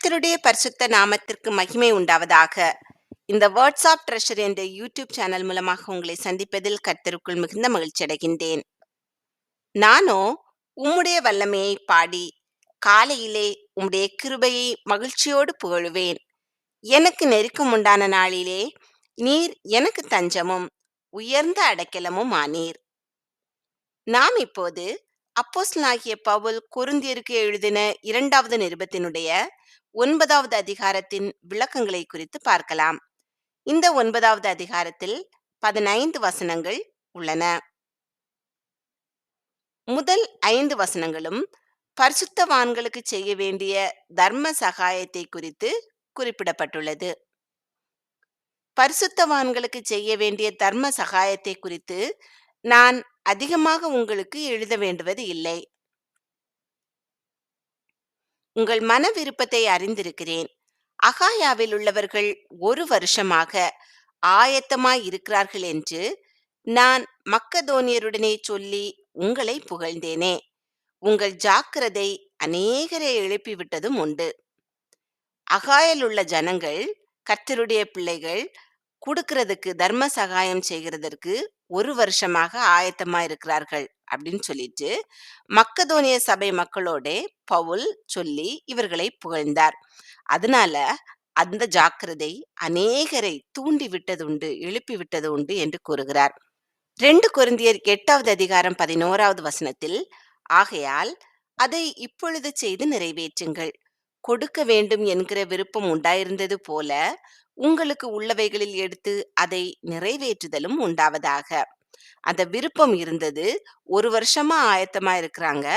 கர்த்தருடைய பரிசுத்த நாமத்திற்கு மகிமை உண்டாவதாக. இந்த வேர்ட்ஸ் ஆஃப் ட்ரெஷர் என்ற யூடியூப் சேனல் மூலமாக உங்களை சந்திப்பதில் கர்த்தருக்குள் மிகுந்த மகிழ்ச்சி அடைகின்றேன். நானோ உம்முடைய வல்லமையை பாடி காலையிலே உம்முடைய கிருபையை மகிழ்ச்சியோடு புகழுவேன். எனக்கு நெருக்கம் உண்டான நாளிலே நீர் எனக்கு தஞ்சமும் உயர்ந்த அடைக்கலமும் ஆனீர். நாம் இப்போது அப்போஸ்தலனாகிய பவுல் கொரிந்தியருக்கு எழுதின 2வது நிருபத்தினுடைய 9வது அதிகாரத்தின் விளக்கங்களை குறித்து பார்க்கலாம். இந்த 9வது அதிகாரத்தில் 15 வசனங்கள் உள்ளன. முதல் 5 வசனங்களும் பரிசுத்தவான்களுக்கு செய்ய வேண்டிய தர்ம சகாயத்தை குறித்து குறிப்பிடப்பட்டுள்ளது. பரிசுத்தவான்களுக்கு செய்ய வேண்டிய தர்ம சகாயத்தை குறித்து நான் அதிகமாக உங்களுக்கு எழுத வேண்டுவது இல்லை. உங்கள் மன விருப்பத்தை அறிந்திருக்கிறேன். அகாயாவில் உள்ளவர்கள் 1 வருஷமாக ஆயத்தமாய் இருக்கிறார்கள் என்று நான் மக்கதோனியருடனே சொல்லி உங்களை புகழ்ந்தேனே. உங்கள் ஜாக்கிரதை அநேகரை எழுப்பிவிட்டதும் உண்டு. அகாயில் உள்ள ஜனங்கள் கர்த்தருடைய பிள்ளைகள் கொடுக்கிறதுக்கு தர்ம சகாயம் செய்கிறதற்கு 1 வருஷமாக ஆயத்தமா இருக்கிறார்கள் அப்படின்னு சொல்லிட்டு மக்கதோனிய சபை மக்களோட பவுல் சொல்லி இவர்களை புகழ்ந்தார். அதனால அந்த ஜாக்கிரதை அநேகரை தூண்டி விட்டதுண்டு, எழுப்பி விட்டது உண்டு என்று கூறுகிறார். 2 கொரிந்தியர் 8வது அதிகாரம் 11வது வசனத்தில், ஆகையால் அதை இப்பொழுது செய்து நிறைவேற்றுங்கள். கொடுக்க வேண்டும் என்கிற விருப்பம் உண்டாயிருந்தது போல உங்களுக்கு உள்ளவைகளில் எடுத்து அதை நிறைவேற்றுதலும் உண்டாவதாக. அந்த விருப்பம் இருந்தது. 1 வருஷமா ஆயத்தமா இருக்கிறாங்க.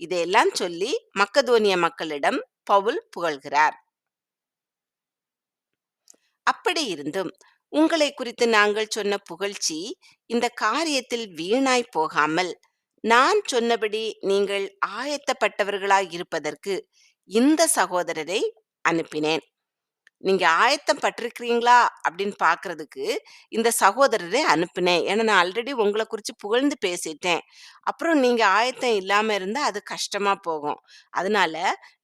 இதையெல்லாம் சொல்லி மக்கதோனிய மக்களிடம் பவுல் புகழ்கிறார். அப்படி இருந்தும் உங்களை குறித்து நாங்கள் சொன்ன புகழ்ச்சி இந்த காரியத்தில் வீணாய் போகாமல், நான் சொன்னபடி நீங்கள் ஆயத்தப்பட்டவர்களாய் இருப்பதற்கு இந்த சகோதரரை அனுப்பினேன். நீங்க ஆயத்தம் பட்டிருக்கிறீங்களா அப்படின்னு பார்க்கிறதுக்கு இந்த சகோதரரை அனுப்பினேன். ஏன்னா நான் ஆல்ரெடி உங்களை குறித்து புகழ்ந்து பேசிட்டேன். அப்புறம் நீங்க ஆயத்தம் இல்லாம இருந்தா அது கஷ்டமா போகும். அதனால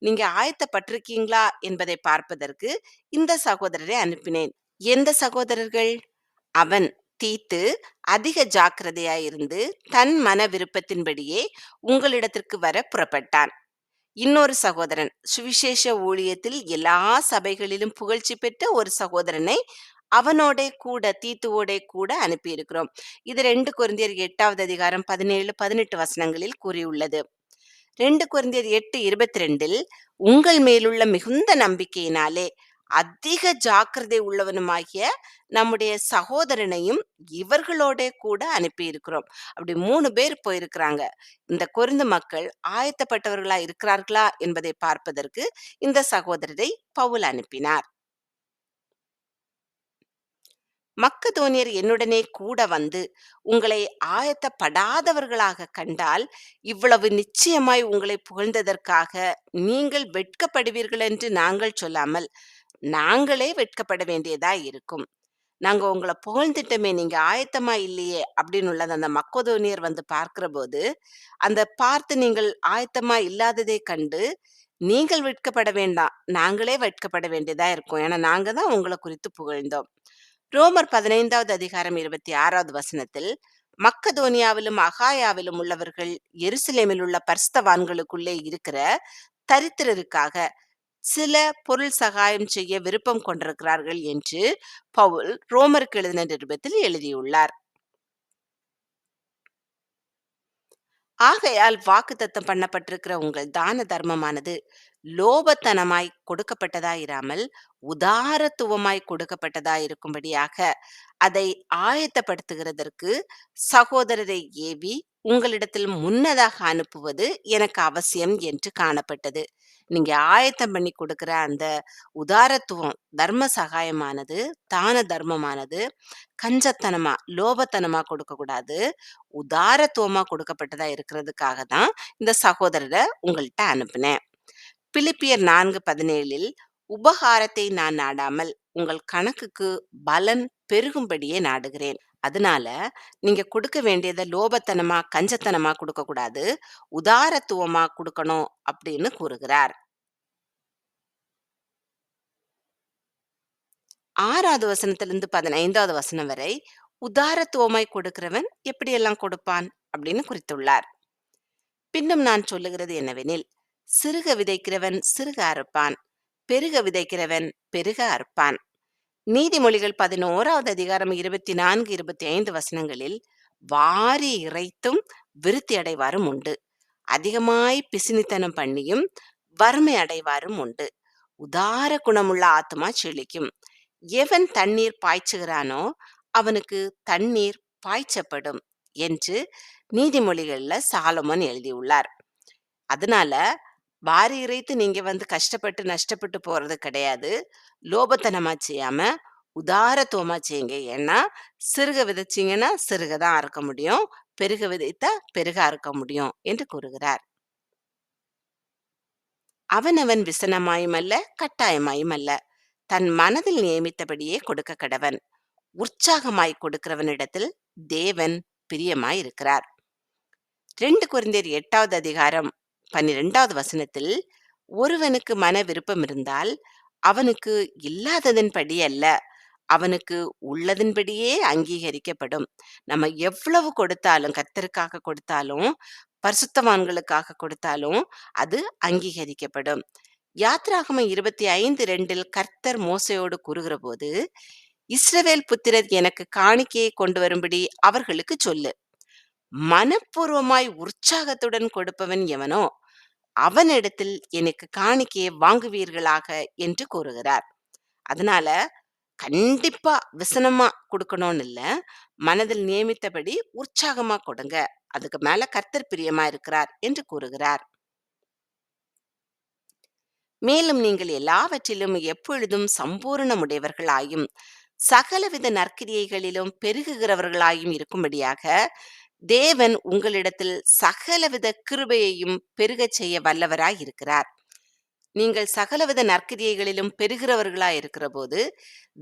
நீங்க ஆயத்தப்பட்டிருக்கீங்களா என்பதை பார்ப்பதற்கு இந்த சகோதரரை அனுப்பினேன். எந்த சகோதரர்கள்? அவன் தீத்து அதிக ஜாக்கிரதையாயிருந்து தன் மன விருப்பத்தின்படியே உங்களிடத்திற்கு வர புறப்பட்டான். இன்னொரு சகோதரன் சுவிசேஷ ஊழியத்தில் எல்லா சபைகளிலும் புகழ்ச்சி பெற்ற ஒரு சகோதரனை அவனோட கூட தீத்துவோட கூட அனுப்பியிருக்கிறோம். இது 2 கொரிந்தியர் 8வது அதிகாரம் 17, 18 வசனங்களில் கூறியுள்ளது. 2 கொரிந்தியர் 8:22 உங்கள் மேலுள்ள மிகுந்த நம்பிக்கையினாலே அதிக ஜாக்கிரதை உள்ளவனுமாகிய நம்முடைய சகோதரனையும் இவர்களோட கூட அனுப்பியிருக்கிறோம். அப்படி 3 பேர் போயிருக்கிறாங்க. இந்த கொரிந்து மக்கள் ஆயத்தப்பட்டவர்களா இருக்கிறார்களா என்பதை பார்ப்பதற்கு இந்த சகோதரரை பவுல் அனுப்பினார். மக்கதோனியர் என்னுடனே கூட வந்து உங்களை ஆயத்தப்படாதவர்களாக கண்டால் இவ்வளவு நிச்சயமாய் உங்களை புகழ்ந்ததற்காக நீங்கள் வெட்கப்படுவீர்கள் என்று நாங்கள் சொல்லாமல் நாங்களே வெட்கப்பட வேண்டியதா இருக்கும். நாங்க உங்களை புகழ்ந்துட்டோமே, நீங்க ஆயத்தமா இல்லையே அப்படின்னு உள்ளது அந்த மக்கதோனியர் வந்து பார்க்கிற போது, அந்த பார்த்து நீங்கள் ஆயத்தமா இல்லாததை கண்டு நீங்கள் வெட்கப்பட வேண்டாம், நாங்களே வெட்கப்பட வேண்டியதா இருக்கும். ஏன்னா நாங்க தான் உங்களை குறித்து புகழ்ந்தோம். ரோமர் 15வது அதிகாரம் 26வது வசனத்தில், மக்கதோனியாவிலும் அகாயாவிலும் உள்ளவர்கள் எருசலேமில் உள்ள பரிசுத்தவான்களுக்குள்ளே இருக்கிற தரித்திரருக்காக சில பொருள் சகாயம் செய்ய விருப்பம் கொண்டிருக்கிறார்கள் என்று பவுல் ரோமருக்கு எழுதின நிருபத்தில் எழுதியுள்ளார். ஆகையால் வாக்குத்தத்தம் பண்ணப்பட்டிருக்கிற உங்கள் தான தர்மமானது லோபத்தனமாய் கொடுக்கப்பட்டதாயிராமல் உதாரத்துவமாய் கொடுக்கப்பட்டதாயிருக்கும்படியாக அதை ஆயத்தப்படுத்துகிறதற்கு சகோதரரை ஏவி உங்களிடத்தில் முன்னதாக அனுப்புவது எனக்கு அவசியம் என்று காணப்பட்டது. நீங்க ஆயத்தம் பண்ணி கொடுக்கிற அந்த உதாரத்துவம், தர்ம சகாயமானது, தான தர்மமானது கஞ்சத்தனமா லோபத்தனமா கொடுக்க கூடாது, உதாரத்துவமா கொடுக்கப்பட்டதா இருக்கிறதுக்காக தான் இந்த சகோதரரை உங்கள்கிட்ட அனுப்புனேன். பிலிப்பியர் 4:17 உபகாரத்தை நான் நாடாமல் உங்கள் கணக்குக்கு பலன் பெருகும்படியே நாடுகிறேன். அதனால நீங்க கொடுக்க வேண்டியதை லோபத்தனமா கஞ்சத்தனமா கொடுக்க கூடாது, உதாரத்துவமா கொடுக்கணும் அப்படின்னு கூறுகிறார். 6வது வசனத்திலிருந்து 15வது வசனம் வரை உதாரத்துவமாய் கொடுக்கிறவன் எப்படியெல்லாம் கொடுப்பான் அப்படின்னு குறித்துள்ளார். பின்னும் நான் சொல்லுகிறது என்னவெனில், சிறுக விதைக்கிறவன் சிறுக அறுப்பான், பெருக விதைக்கிறவன் பெருக அறுப்பான். நீதிமொழிகள் 11வது அதிகாரம் 24, 25 வசனங்களில் வாரி இறைத்தும் விருத்தி அடைவாரும் உண்டு, அதிகமாய் பிசினித்தனம் பண்ணியும் வறுமை அடைவாரும் உண்டு. உதார குணமுள்ள ஆத்துமா செழிக்கும். எவன் தண்ணீர் பாய்ச்சுகிறானோ அவனுக்கு தண்ணீர் பாய்ச்சப்படும் என்று நீதிமொழிகள்ல சாலமோன் எழுதியுள்ளார். அதனால வாரி இறைத்து நீங்க கஷ்டப்பட்டு நஷ்டப்பட்டு போறது கிடையாது. லோபத்தனமா செய்யாம உதாரத்துவமா செய்யுங்க. ஏன்னா சிறுக விதைச்சீங்கன்னா சிறுக தான் அறுக்க முடியும். பெருக விதைத்தா பெருக அறுக்க முடியும் என்று கூறுகிறார். அவனவன் விசனமாயும் அல்ல, கட்டாயமாயும் அல்ல, தன் மனதில் நியமித்தபடியே கொடுக்க கடவன். உற்சாகமாய் கொடுக்கிறவனிடத்தில் தேவன் பிரியமாயிருக்கிறார். 2 கொரிந்தியர் 8வது அதிகாரம் 12வது வசனத்தில், ஒருவனுக்கு மன விருப்பம் இருந்தால் அவனுக்கு இல்லாததன்படி அல்ல, அவனுக்கு உள்ளதன்படியே அங்கீகரிக்கப்படும். நம்ம எவ்வளவு கொடுத்தாலும், கர்த்தருக்காக கொடுத்தாலும், பரிசுத்தவான்களுக்காக கொடுத்தாலும் அது அங்கீகரிக்கப்படும். யாத்ராகமம் 25:2 கர்த்தர் மோசேயோடு கூறுகிற போது, இஸ்ரவேல் புத்திரர் எனக்கு காணிக்கையை கொண்டு வரும்படி அவர்களுக்கு சொல்லு. மனப்பூர்வமாய் உற்சாகத்துடன் கொடுப்பவன் எவனோ அவனிடத்தில் எனக்கு காணிக்கையை வாங்குவீர்களாக என்று கூறுகிறார். அதனால கண்டிப்பா விசனமா கொடுக்கணும்னு இல்ல, மனதில் நியமித்தபடி உற்சாகமா கொடுங்க. அதுக்கு மேல கர்த்தர் பிரியமா இருக்கிறார் என்று கூறுகிறார். மேலும் நீங்கள் எல்லாவற்றிலும் எப்பொழுதும் சம்பூரணமுடையவர்களாயும் சகலவித நற்கிரியைகளிலும் பெருகுகிறவர்களாயும் இருக்கும்படியாக தேவன் உங்களிடத்தில் சகலவித கிருபையையும் பெருகச் செய்ய வல்லவராய் இருக்கிறார். நீங்கள் சகலவித நற்கிரியைகளிலும் பெருகிறவர்களாய் இருக்கிற போது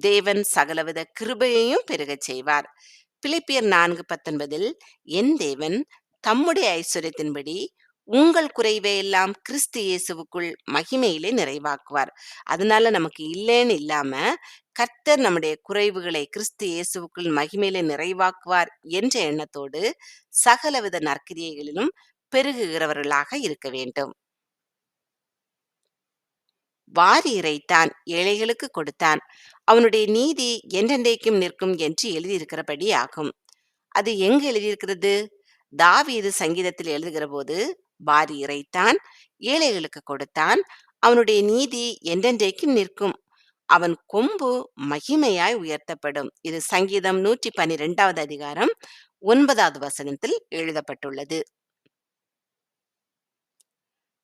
தேவன் சகலவித கிருபையையும் பெருகச் செய்வார். பிலிப்பியர் 4:19 என் தேவன் தம்முடைய ஐஸ்வர்யத்தின்படி உங்கள் குறைவை எல்லாம் கிறிஸ்து இயேசுவுக்குள் மகிமையிலே நிறைவாக்குவார். அதனால நமக்கு இல்லைன்னு இல்லாம கர்த்தர் நம்முடைய குறைவுகளை கிறிஸ்து இயேசுவுக்குள் மகிமையிலே நிறைவாக்குவார் என்ற எண்ணத்தோடு சகலவித நற்கிரியைகளிலும் பெருகுகிறவர்களாக இருக்க வேண்டும். வாரி இறைத்தான், ஏழைகளுக்கு கொடுத்தான், அவனுடைய நீதி என்றென்றைக்கும் நிற்கும் என்று எழுதியிருக்கிறபடி ஆகும். அது எங்கு எழுதியிருக்கிறது? தாவீது சங்கீதத்தில் எழுதுகிற போது, வாரி இறைத்தான், ஏழைகளுக்கு கொடுத்தான், அவனுடைய நீதி என்றென்றைக்கும் நிற்கும், அவன் கொம்பு மகிமையாய் உயர்த்தப்படும். இது சங்கீதம் 112வது அதிகாரம் 9வது வசனத்தில் எழுதப்பட்டுள்ளது.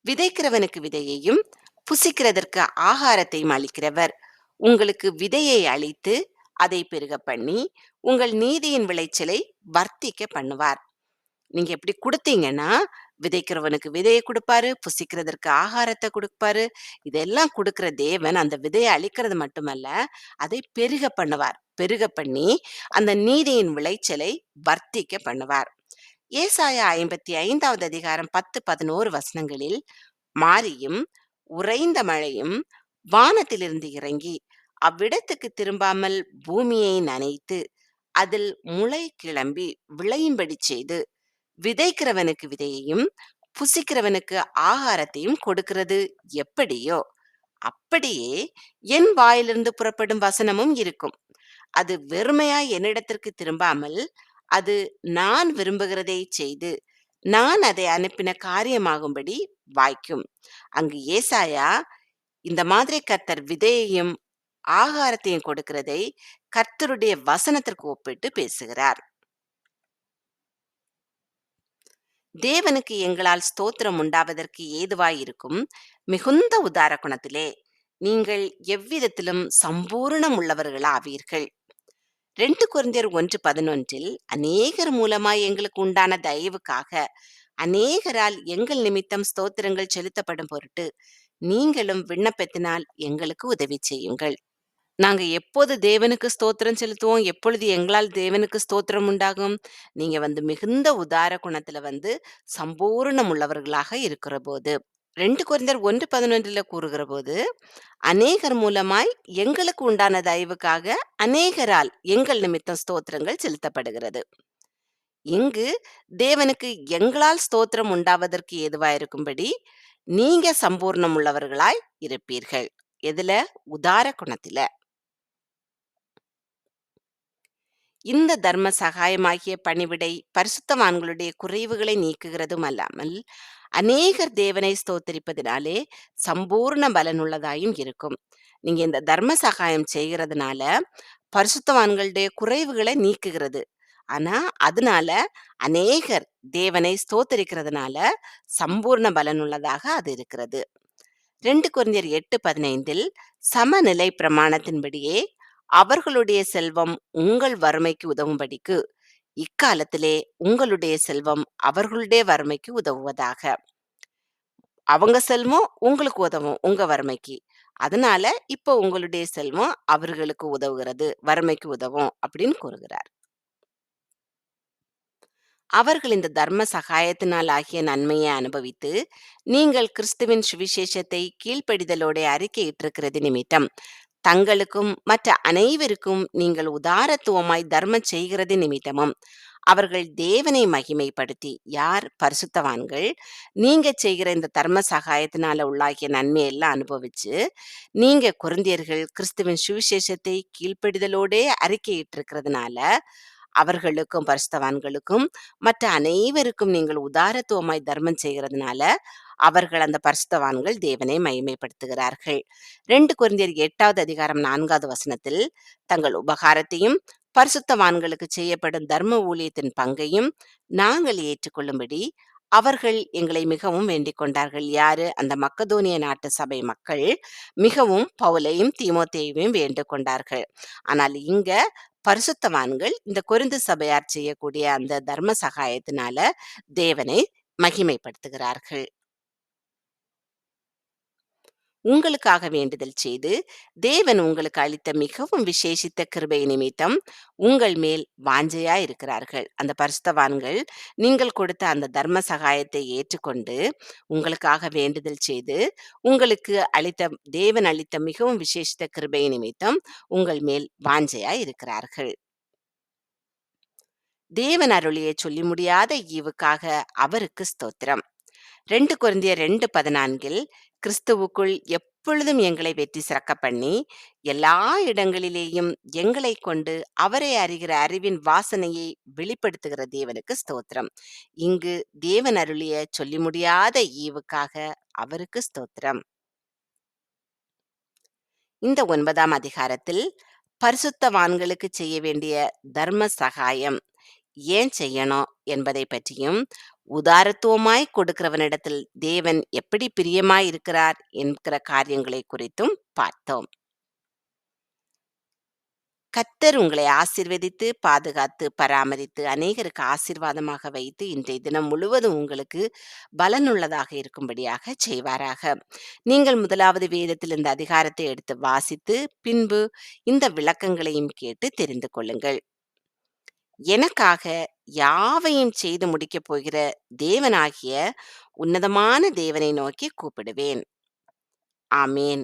விதைக்கிறவனுக்கு விதையையும் புசிக்கிறதற்கு ஆகாரத்தையும் அளிக்கிறவர் உங்களுக்கு விதையை அளித்து அதை பெருக பண்ணி உங்கள் நீதியின் விளைச்சலை வர்த்திக்க பண்ணுவார். நீங்க எப்படி கொடுத்தீங்கன்னா விதைக்கிறவனுக்கு விதையை கொடுப்பாரு, புசிக்கிறதற்கு ஆகாரத்தை கொடுப்பாரு. இதெல்லாம் கொடுக்கிற தேவன் அந்த விதையை அளிக்கிறது மட்டுமல்ல, அதை பெருக பண்ணுவார். பெருக பண்ணி அந்த நீதியின் விளைச்சலை வர்த்திக்க பண்ணுவார். ஏசாயா 55வது அதிகாரம் 10, 11 வசனங்களில் மாரியும் உறைந்த மழையும் வானத்திலிருந்து இறங்கி அவ்விடத்துக்கு திரும்பாமல் பூமியை நனைத்து அதில் முளை கிளம்பி விளையும்படி செய்து விதைக்கிறவனுக்கு விதையையும் புசிக்கிறவனுக்கு ஆகாரத்தையும் கொடுக்கிறது எப்படியோ அப்படியே என் வாயிலிருந்து புறப்படும் வசனமும் இருக்கும். அது வெறுமையாய் என்னிடத்திற்கு திரும்பாமல் அது நான் விரும்புகிறதை செய்து நான் அதை அனுப்பின காரியமாகும்படி வாய்க்கும். அங்கு ஏசாயா இந்த மாதிரி கர்த்தர் விதையையும் ஆகாரத்தையும் கொடுக்கிறதை கர்த்தருடைய வசனத்திற்கு ஒப்பிட்டு பேசுகிறார். தேவனுக்கு எங்களால் ஸ்தோத்திரம் உண்டாவதற்கு ஏதுவாயிருக்கும் மிகுந்த உதார குணத்திலே நீங்கள் எவ்விதத்திலும் சம்பூரணம் உள்ளவர்களாவீர்கள். 2 கொரிந்தியர் 1:11 அநேகர் மூலமாய் எங்களுக்கு உண்டான தயவுக்காக அநேகரால் எங்கள் நிமித்தம் ஸ்தோத்திரங்கள் செலுத்தப்படும் பொருட்டு நீங்களும் விண்ணப்பத்தினால் எங்களுக்கு உதவி செய்யுங்கள். நாங்க எப்போது தேவனுக்கு ஸ்தோத்திரம் செலுத்துவோம்? எப்பொழுது எங்களால் தேவனுக்கு ஸ்தோத்திரம் உண்டாகும்? நீங்க மிகுந்த உதார குணத்துல சம்பூரணம் உள்ளவர்களாக இருக்கிற போது. 2 கொரிந்தியர் 1:11 கூறுகிறபோது, அநேகர் மூலமாய் எங்களுக்கு உண்டான தயவுக்காக அநேகரால் எங்கள் நிமித்தம் ஸ்தோத்திரங்கள் செலுத்தப்படுகிறது. இங்கு தேவனுக்கு எங்களால் ஸ்தோத்திரம் உண்டாவதற்கு ஏதுவாயிருக்கும்படி நீங்க சம்பூர்ணம் உள்ளவர்களாய் இருப்பீர்கள். எதுல? உதார குணத்தில. இந்த தர்ம சகாயமாகிய பணிவிடை பரிசுத்தவான்களுடைய குறைவுகளை நீக்குகிறதும் அல்லாமல், அநேகர் தேவனை ஸ்தோத்தரிப்பதினாலே சம்பூர்ண பலனுள்ளதாயும் இருக்கும். நீங்க இந்த தர்ம சகாயம் செய்கிறதுனால, பரிசுத்தவான்களுடைய குறைவுகளை நீக்குகிறது. ஆனா, அதனால அநேகர் தேவனை ஸ்தோத்தரிக்கிறதுனால சம்பூர்ண பலனுள்ளதாக அது இருக்கிறது. 2 கொரிந்தியர் 8:15 சமநிலை பிரமாணத்தின்படியே அவர்களுடைய செல்வம் உங்கள் வறுமைக்கு உதவும்படிக்கு இக்காலத்திலே உங்களுடைய செல்வம் அவர்களுடைய வறுமைக்கு உதவுவதாக. அவங்க செல்வம் உங்களுக்கு உதவும் உங்க வறுமைக்கு. அதனால இப்போ உங்களுடைய செல்வம் அவர்களுக்கு உதவுகிறது, வறுமைக்கு உதவும் அப்படின்னு கூறுகிறார். அவர்கள் இந்த தர்ம சகாயத்தினால் ஆகிய நன்மையை அனுபவித்து, நீங்கள் கிறிஸ்துவின் சுவிசேஷத்தை கீழ்ப்படிதலோட அறிக்கையிட்டிருக்கிறது நிமித்தம், தங்களுக்கும் மற்ற அனைவருக்கும் நீங்கள் உதாரத்துவமாய் தர்மம் செய்கிறது நிமித்தமும், அவர்கள் தேவனை மகிமைப்படுத்தி, யார்? பரிசுத்தவான்கள். நீங்க செய்கிற இந்த தர்ம சகாயத்தினால உள்ளாகிய நன்மையெல்லாம் அனுபவிச்சு, நீங்க கொரிந்தியர்கள் கிறிஸ்துவின் சுவிசேஷத்தை கீழ்ப்படிதலோடே அறிக்கையிட்டிருக்கிறதுனால, அவர்களுக்கும் பரிசுத்தவான்களுக்கும் மற்ற அனைவருக்கும் நீங்கள் உதாரத்துவமாய் தர்மம் செய்கிறதுனால அவர்கள் அந்த பரிசுத்தவான்கள் தேவனை மகிமைப்படுத்துகிறார்கள். 2 கொரிந்தியர் 8வது அதிகாரம் 4வது வசனத்தில் தங்கள் உபகாரத்தையும் பரிசுத்தவான்களுக்கு செய்யப்படும் தர்ம ஊழியத்தின் பங்கையும் நாங்கள் ஏற்றுக்கொள்ளும்படி அவர்கள் எங்களை மிகவும் வேண்டிக் கொண்டார்கள். யாரு? அந்த மக்கதோனிய நாட்டு சபை மக்கள் மிகவும் பவுலையும் தீமோத்தேயுவையும் வேண்டிக் கொண்டார்கள். ஆனால் இங்க பரிசுத்தவான்கள் இந்த கொரிந்து சபையார் செய்யக்கூடிய அந்த தர்ம சகாயத்தினால தேவனை மகிமைப்படுத்துகிறார்கள். உங்களுக்காக வேண்டுதல் செய்து, தேவன் உங்களுக்கு அளித்த மிகவும் விசேஷித்த கிருபை நிமித்தம் உங்கள் மேல் வாஞ்சையாயிருக்கிறார்கள். அந்த பரிசுத்தவான்கள் நீங்கள் கொடுத்த அந்த தர்ம சகாயத்தை ஏற்றுக்கொண்டு, உங்களுக்காக வேண்டுதல் செய்து, உங்களுக்கு தேவன் அளித்த மிகவும் விசேஷித்த கிருபை நிமித்தம் உங்கள் மேல் வாஞ்சையாயிருக்கிறார்கள். தேவன் அருளிய சொல்லி முடியாத ஈவுக்காக அவருக்கு ஸ்தோத்திரம். 2 கொரிந்தியர் 2:14 கிறிஸ்துவுக்குள் எப்பொழுதும் எங்களை வெற்றி சிறக்க பண்ணி, எல்லா இடங்களிலேயும் எங்களைக் கொண்டு அவரை அறிகிற அறிவின் வாசனையை வெளிப்படுத்துகிற தேவனுக்கு ஸ்தோத்திரம். இங்கு தேவன் அருளிய சொல்லி முடியாத ஈவுக்காக அவருக்கு ஸ்தோத்திரம். இந்த 9ஆம் அதிகாரத்தில் பரிசுத்தவான்களுக்கு செய்ய வேண்டிய தர்ம சகாயம் ஏன் செய்யணும் என்பதை பற்றியும், உதாரத்துவமாய் கொடுக்கிறவனிடத்தில் தேவன் எப்படி பிரியமாய் இருக்கிறார் என்கிற காரியங்களை குறித்தும் பார்த்தோம். கர்த்தர் உங்களை ஆசீர்வதித்து, பாதுகாத்து, பராமரித்து, அநேகருக்கு ஆசீர்வாதமாக வைத்து, இன்றைய தினம் முழுவதும் உங்களுக்கு பலனுள்ளதாக இருக்கும்படியாக செய்வாராக. நீங்கள் முதலாவது வேதத்தில் இந்த அதிகாரத்தை எடுத்து வாசித்து, பின்பு இந்த விளக்கங்களையும் கேட்டு தெரிந்து கொள்ளுங்கள். எனக்காக யாவையும் செய்து முடிக்கப் போகிற தேவனாகிய உன்னதமான தேவனை நோக்கி கூப்பிடுவேன். ஆமேன்.